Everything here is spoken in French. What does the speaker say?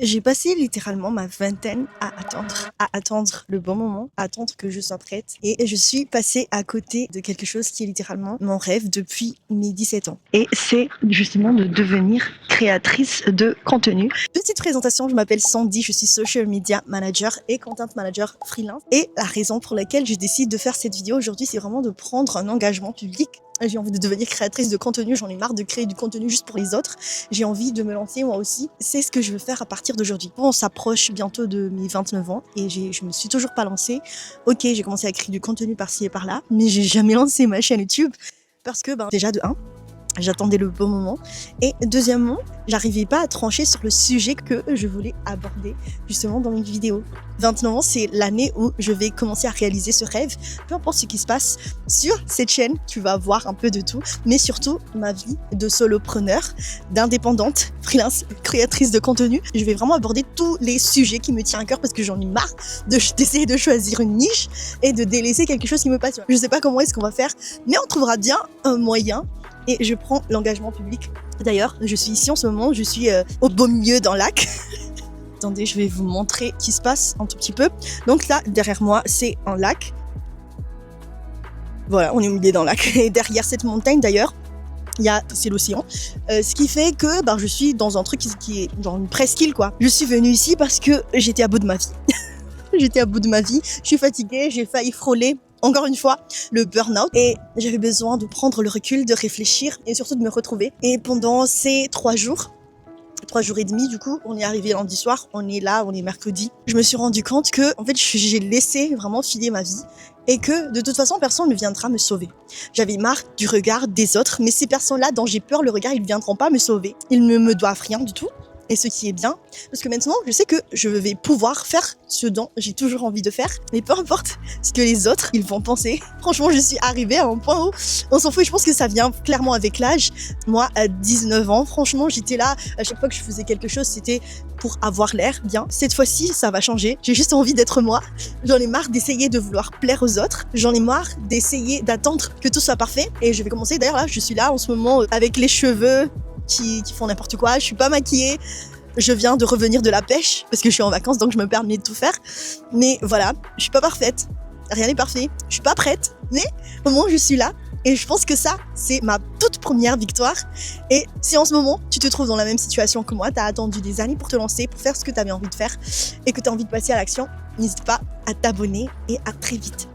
J'ai passé littéralement ma vingtaine à attendre le bon moment, à attendre que je sois prête. Et je suis passée à côté de quelque chose qui est littéralement mon rêve depuis mes 17 ans. Et c'est justement de devenir créatrice de contenu. Petite présentation, je m'appelle Sandy, je suis social media manager et content manager freelance. Et la raison pour laquelle je décide de faire cette vidéo aujourd'hui, c'est vraiment de prendre un engagement public. J'ai envie de devenir créatrice de contenu, j'en ai marre de créer du contenu juste pour les autres. J'ai envie de me lancer moi aussi. C'est ce que je veux faire à partir d'aujourd'hui. On s'approche bientôt de mes 29 ans et je me suis toujours pas lancée. Ok, j'ai commencé à créer du contenu par-ci et par-là, mais j'ai jamais lancé ma chaîne YouTube parce que déjà de 1, j'attendais le bon moment. Et deuxièmement, j'arrivais pas à trancher sur le sujet que je voulais aborder justement dans une vidéo. 29 ans, c'est l'année où je vais commencer à réaliser ce rêve. Peu importe ce qui se passe sur cette chaîne, tu vas voir un peu de tout, mais surtout ma vie de solopreneur, d'indépendante, freelance, créatrice de contenu. Je vais vraiment aborder tous les sujets qui me tiennent à cœur parce que j'en ai marre d'essayer de choisir une niche et de délaisser quelque chose qui me passionne. Je sais pas comment est-ce qu'on va faire, mais on trouvera bien un moyen. Et je prends l'engagement public. D'ailleurs, je suis ici en ce moment, je suis au beau milieu d'un lac. Attendez, je vais vous montrer ce qui se passe un tout petit peu. Donc là, derrière moi, c'est un lac. Voilà, on est au milieu d'un lac. Et derrière cette montagne, d'ailleurs, c'est l'océan. Ce qui fait que je suis dans un truc qui est genre une presqu'île, quoi. Je suis venue ici parce que j'étais à bout de ma vie. J'étais à bout de ma vie, je suis fatiguée, j'ai failli frôler encore une fois le burn-out et j'avais besoin de prendre le recul, de réfléchir et surtout de me retrouver. Et pendant ces 3 jours et demi, du coup, on est arrivé lundi soir, on est là, on est mercredi. Je me suis rendu compte que, en fait, j'ai laissé vraiment filer ma vie et que, de toute façon, personne ne viendra me sauver. J'avais marre du regard des autres, mais ces personnes-là dont j'ai peur, le regard, ils ne viendront pas me sauver. Ils ne me doivent rien du tout. Et ce qui est bien, parce que maintenant, je sais que je vais pouvoir faire ce dont j'ai toujours envie de faire, mais peu importe ce que les autres, ils vont penser. Franchement, je suis arrivée à un point où on s'en fout. Je pense que ça vient clairement avec l'âge. Moi, à 19 ans, franchement, j'étais là, à chaque fois que je faisais quelque chose, c'était pour avoir l'air bien. Cette fois-ci, ça va changer. J'ai juste envie d'être moi. J'en ai marre d'essayer de vouloir plaire aux autres. J'en ai marre d'essayer d'attendre que tout soit parfait. Et je vais commencer, d'ailleurs là, je suis là en ce moment avec les cheveux qui font n'importe quoi, je suis pas maquillée, je viens de revenir de la pêche parce que je suis en vacances donc je me permets de tout faire, mais voilà, je suis pas parfaite, rien n'est parfait, je suis pas prête, mais au moins je suis là et je pense que ça c'est ma toute première victoire. Et si en ce moment tu te trouves dans la même situation que moi, t'as attendu des années pour te lancer, pour faire ce que t'avais envie de faire et que t'as envie de passer à l'action, n'hésite pas à t'abonner et à très vite.